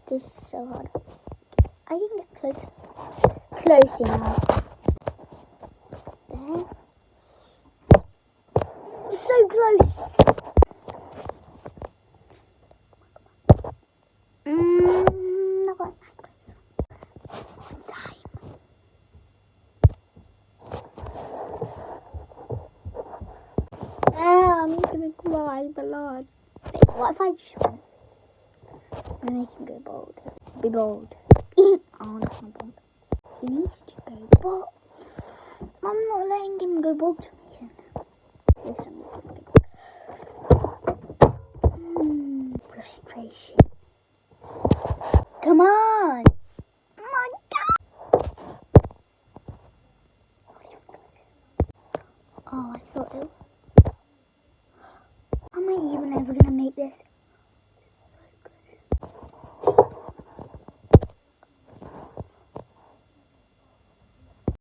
This is so hard. I can get close enough. There. So close. Not quite that close. One time. I'm gonna cry, Ballard. What if I just went? And I can go bold. Be bold. Oh, that's not bold. He needs to go bold. I'm not letting him go bold to me. This one is going to be frustration. Come on!